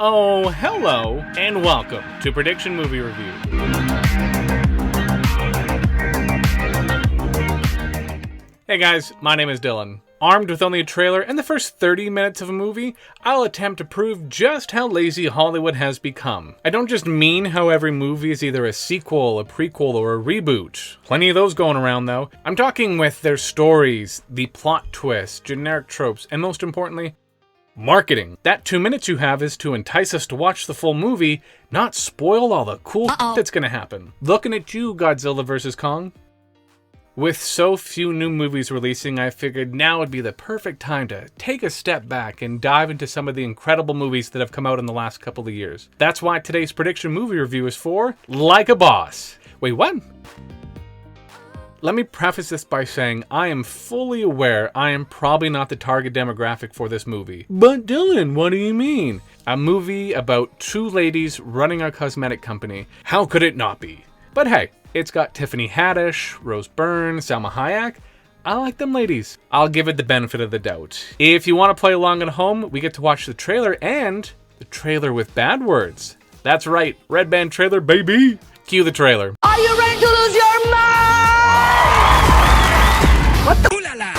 Oh, hello, and welcome to Prediction Movie Review. Hey guys, my name is Dylan. Armed with only a trailer and the first 30 minutes of a movie, I'll attempt to prove just how lazy Hollywood has become. I don't just mean how every movie is either a sequel, a prequel, or a reboot. Plenty of those going around though. I'm talking with their stories, the plot twists, generic tropes, and most importantly, marketing. That 2 minutes you have is to entice us to watch the full movie, not spoil all the cool that's gonna happen. Looking at you, Godzilla vs. Kong. With so few new movies releasing, I figured now would be the perfect time to take a step back and dive into some of the incredible movies that have come out in the last couple of years. That's why today's prediction movie review is for Like a Boss. Wait, what? Let me preface this by saying I am fully aware I am probably not the target demographic for this movie. But Dylan, what do you mean? A movie about two ladies running a cosmetic company. How could it not be? But hey, it's got Tiffany Haddish, Byrne, Salma Hayek. I like them ladies. I'll give it the benefit of the doubt. If you want to play along at home, we get to watch the trailer and the trailer with bad words. That's right, red band trailer, baby. Cue the trailer. Are you ready to lose your mind? What the? Ooh la la.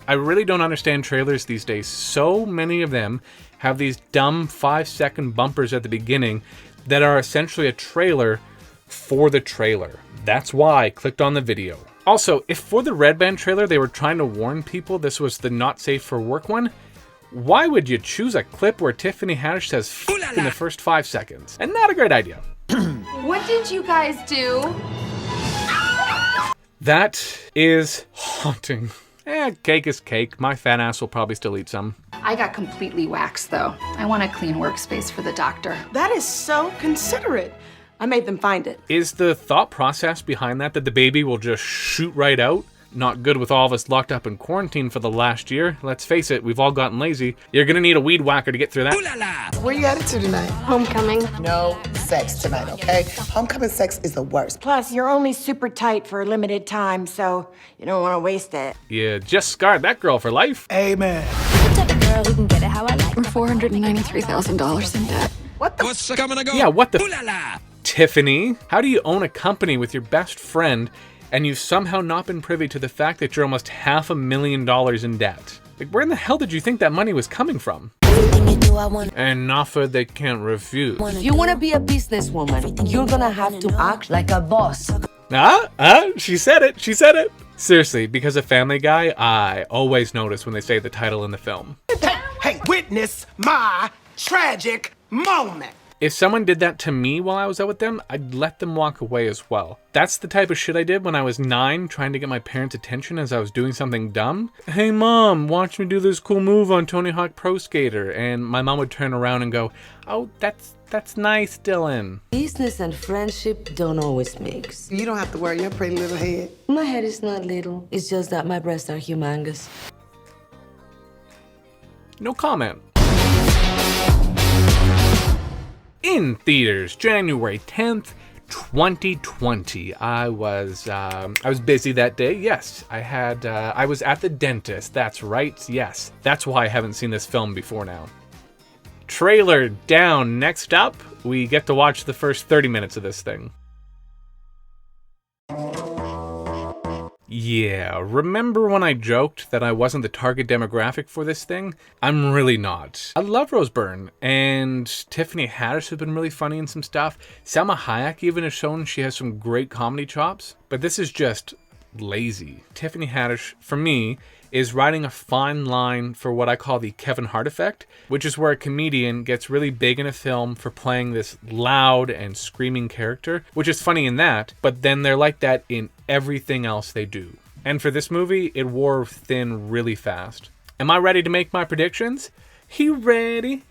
I really don't understand trailers these days. So many of them have these dumb 5-second bumpers at the beginning that are essentially a trailer for the trailer. That's why I clicked on the video. Also, if for the red band trailer they were trying to warn people this was the not safe for work one, why would you choose a clip where Tiffany Haddish says f in the first 5 seconds? And not a great idea. What did you guys do? That is haunting. Cake is cake. My fat ass will probably still eat some. I got completely waxed though. I want a clean workspace for the doctor. That is so considerate. I made them find it. Is the thought process behind that the baby will just shoot right out? Not good with all of us locked up in quarantine for the last year. Let's face it, we've all gotten lazy. You're gonna need a weed whacker to get through that. Ooh la la. Where you headed to tonight? Homecoming. No sex tonight, okay? Homecoming sex is the worst. Plus, you're only super tight for a limited time, so you don't want to waste it. You just scarred that girl for life. Amen. Girl who can get it how I like. We're $493,000 in debt. What's coming to go? Yeah, what the Ooh la la. Tiffany? How do you own a company with your best friend and you've somehow not been privy to the fact that you're almost $500,000 in debt? Like, where in the hell did you think that money was coming from? An offer they can't refuse. If you want to be a businesswoman, you're gonna have to act like a boss. She said it. She said it. Seriously, because of Family Guy, I always notice when they say the title in the film. Hey, witness my tragic moment. If someone did that to me while I was out with them, I'd let them walk away as well. That's the type of shit I did when I was 9, trying to get my parents' attention as I was doing something dumb. Hey mom, watch me do this cool move on Tony Hawk Pro Skater. And my mom would turn around and go, oh, that's nice, Dylan. Business and friendship don't always mix. You don't have to worry your pretty little head. My head is not little. It's just that my breasts are humongous. No comment. In theaters, January 10th, 2020. I was busy that day. Yes, I was at the dentist. That's right. Yes, that's why I haven't seen this film before now. Trailer down. Next up, we get to watch the first 30 minutes of this thing. Yeah, remember when I joked that I wasn't the target demographic for this thing? I'm really not. I love Byrne, and Tiffany Haddish has been really funny in some stuff. Salma Hayek even has shown she has some great comedy chops, but this is just lazy. Tiffany Haddish, for me, is riding a fine line for what I call the Kevin Hart effect, which is where a comedian gets really big in a film for playing this loud and screaming character, which is funny in that, but then they're like that in everything else they do. And for this movie, it wore thin really fast. Am I ready to make my predictions? He ready.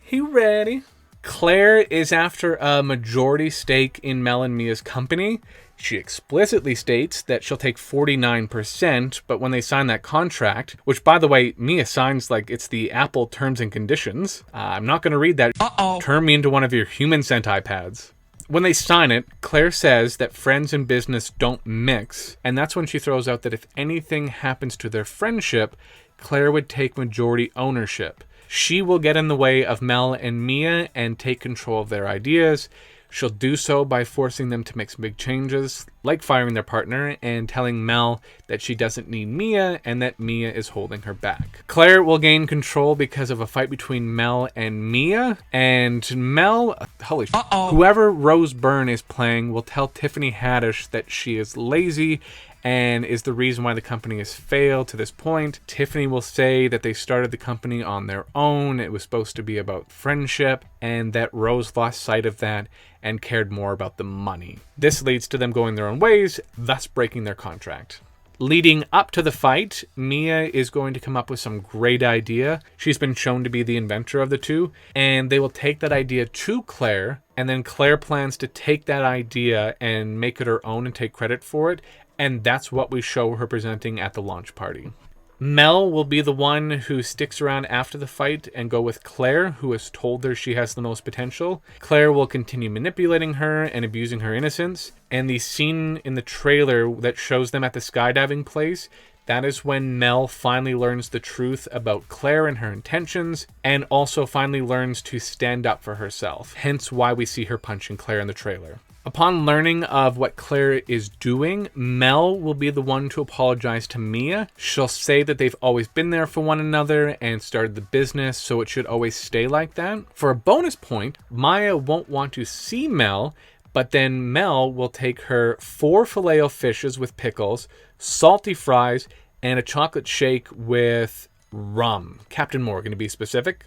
Claire is after a majority stake in Mel and Mia's company. She explicitly states that she'll take 49%, but when they sign that contract, which by the way, Mia signs like it's the Apple terms and conditions. I'm not going to read that. Turn me into one of your human sent iPads. When they sign it, Claire says that friends and business don't mix, and that's when she throws out that if anything happens to their friendship, Claire would take majority ownership. She will get in the way of Mel and Mia and take control of their ideas. She'll do so by forcing them to make some big changes, like firing their partner and telling Mel that she doesn't need Mia and that Mia is holding her back. Claire will gain control because of a fight between Mel and Mia, and Mel, whoever Rose Byrne is playing, will tell Tiffany Haddish that she is lazy and is the reason why the company has failed to this point. Tiffany will say that they started the company on their own. It was supposed to be about friendship, and that Rose lost sight of that and cared more about the money. This leads to them going their own ways, thus breaking their contract. Leading up to the fight, Mia is going to come up with some great idea. She's been shown to be the inventor of the two, and they will take that idea to Claire, and then Claire plans to take that idea and make it her own and take credit for it, and that's what we show her presenting at the launch party. Mel will be the one who sticks around after the fight and go with Claire, who has told her she has the most potential. Claire will continue manipulating her and abusing her innocence. And the scene in the trailer that shows them at the skydiving place, that is when Mel finally learns the truth about Claire and her intentions, and also finally learns to stand up for herself. Hence why we see her punching Claire in the trailer. Upon learning of what Claire is doing, Mel will be the one to apologize to Mia. She'll say that they've always been there for one another and started the business, so it should always stay like that. For a bonus point, Maya won't want to see Mel, but then Mel will take her 4 filet-o-fishes with pickles, salty fries, and a chocolate shake with rum. Captain Morgan, to be specific.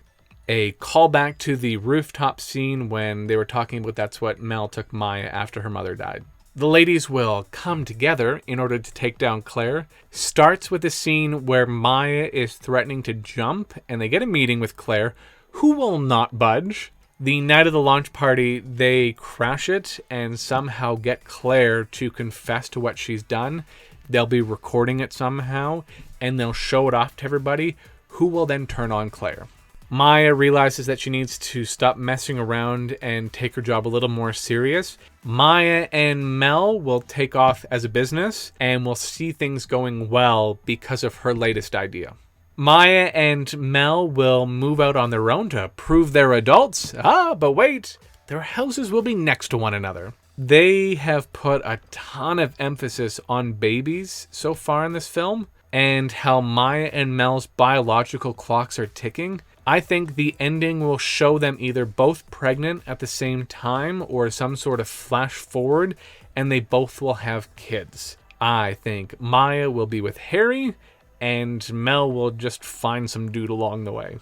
A callback to the rooftop scene when they were talking about that's what Mel took Maya after her mother died. The ladies will come together in order to take down Claire. Starts with a scene where Maya is threatening to jump, and they get a meeting with Claire, who will not budge. The night of the launch party, they crash it and somehow get Claire to confess to what she's done. They'll be recording it somehow, and they'll show it off to everybody, who will then turn on Claire. Maya realizes that she needs to stop messing around and take her job a little more serious. Maya and Mel will take off as a business, and we'll see things going well because of her latest idea. Maya and Mel will move out on their own to prove they're adults. But wait, their houses will be next to one another. They have put a ton of emphasis on babies so far in this film, and how Maya and Mel's biological clocks are ticking. I think the ending will show them either both pregnant at the same time or some sort of flash forward, and they both will have kids. I think Maya will be with Harry, and Mel will just find some dude along the way.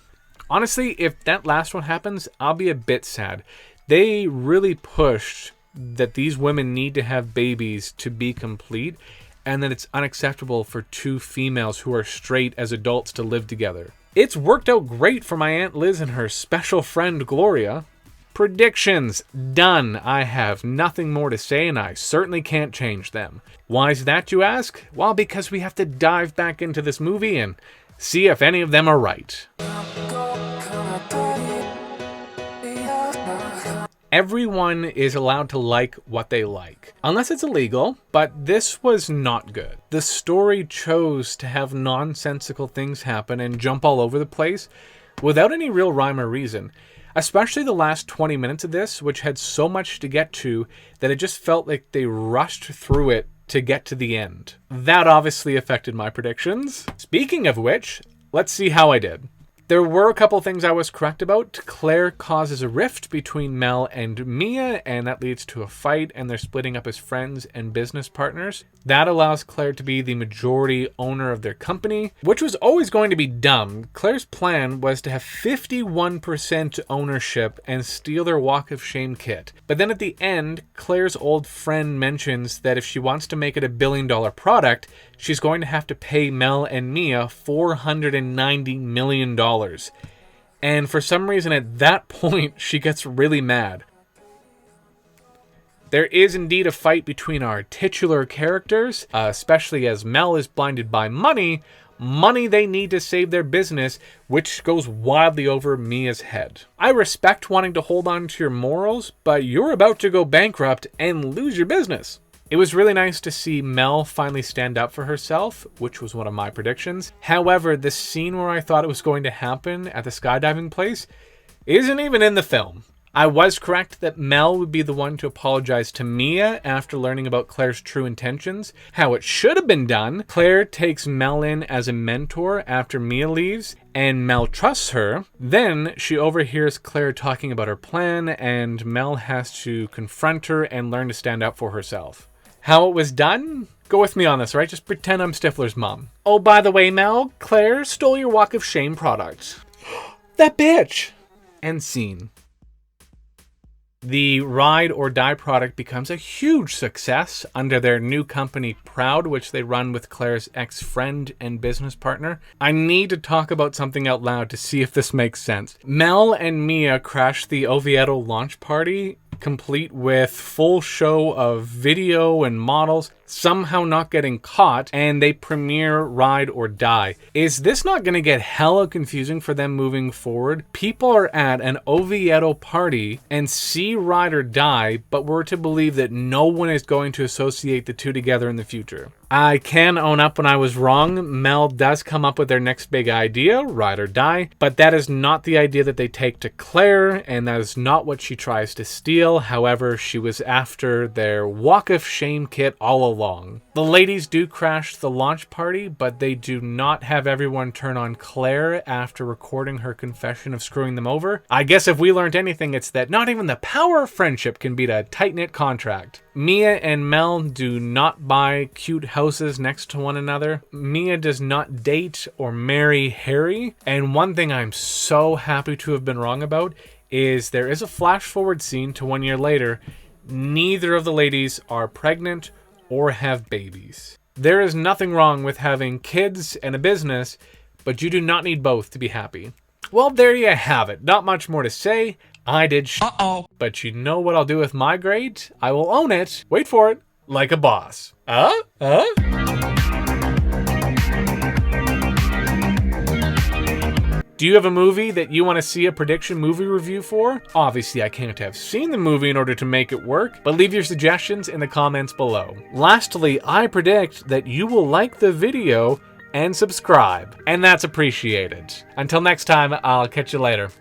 Honestly, if that last one happens, I'll be a bit sad. They really pushed that these women need to have babies to be complete, and that it's unacceptable for 2 females who are straight as adults to live together. It's worked out great for my Aunt Liz and her special friend Gloria. Predictions done. I have nothing more to say, and I certainly can't change them. Why is that, you ask? Well, because we have to dive back into this movie and see if any of them are right. Everyone is allowed to like what they like, unless it's illegal, but this was not good. The story chose to have nonsensical things happen and jump all over the place without any real rhyme or reason, especially the last 20 minutes of this, which had so much to get to that it just felt like they rushed through it to get to the end. That obviously affected my predictions. Speaking of which, let's see how I did. There were a couple things I was correct about. Claire causes a rift between Mel and Mia, and that leads to a fight, and they're splitting up as friends and business partners. That allows Claire to be the majority owner of their company, which was always going to be dumb. Claire's plan was to have 51% ownership and steal their Walk of Shame kit. But then at the end, Claire's old friend mentions that if she wants to make it a $1 billion product, she's going to have to pay Mel and Mia $490 million. And for some reason at that point, she gets really mad. There is indeed a fight between our titular characters, especially as Mel is blinded by money they need to save their business, which goes wildly over Mia's head. I respect wanting to hold on to your morals, but you're about to go bankrupt and lose your business. It was really nice to see Mel finally stand up for herself, which was one of my predictions. However, the scene where I thought it was going to happen at the skydiving place isn't even in the film. I was correct that Mel would be the one to apologize to Mia after learning about Claire's true intentions. How it should have been done: Claire takes Mel in as a mentor after Mia leaves, and Mel trusts her. Then she overhears Claire talking about her plan, and Mel has to confront her and learn to stand up for herself. How it was done? Go with me on this, right? Just pretend I'm Stifler's mom. Oh, by the way, Mel, Claire stole your Walk of Shame product. That bitch! End scene. The Ride or Die product becomes a huge success under their new company Proud, which they run with Claire's ex-friend and business partner. I need to talk about something out loud to see if this makes sense. Mel and Mia crash the Oviedo launch party, complete with full show of video and models, somehow not getting caught, and they premiere Ride or Die. Is this not going to get hella confusing for them moving forward? People are at an Oviedo party and see Ride or Die, but we're to believe that no one is going to associate the two together in the future. I can own up when I was wrong. Mel does come up with their next big idea, Ride or Die, but that is not the idea that they take to Claire, and that is not what she tries to steal. However, she was after their Walk of Shame kit all along. The ladies do crash the launch party, but they do not have everyone turn on Claire after recording her confession of screwing them over. I guess if we learned anything, it's that not even the power of friendship can beat a tight-knit contract. Mia and Mel do not buy cute houses next to one another. Mia does not date or marry Harry. And one thing I'm so happy to have been wrong about is there is a flash forward scene to 1 year later. Neither of the ladies are pregnant or have babies. There is nothing wrong with having kids and a business, but you do not need both to be happy. Well, there you have it. Not much more to say. I did But you know what I'll do with my grade? I will own it, wait for it, like a boss. Do you have a movie that you want to see a prediction movie review for? Obviously, I can't have seen the movie in order to make it work, but leave your suggestions in the comments below. Lastly, I predict that you will like the video and subscribe, and that's appreciated. Until next time, I'll catch you later.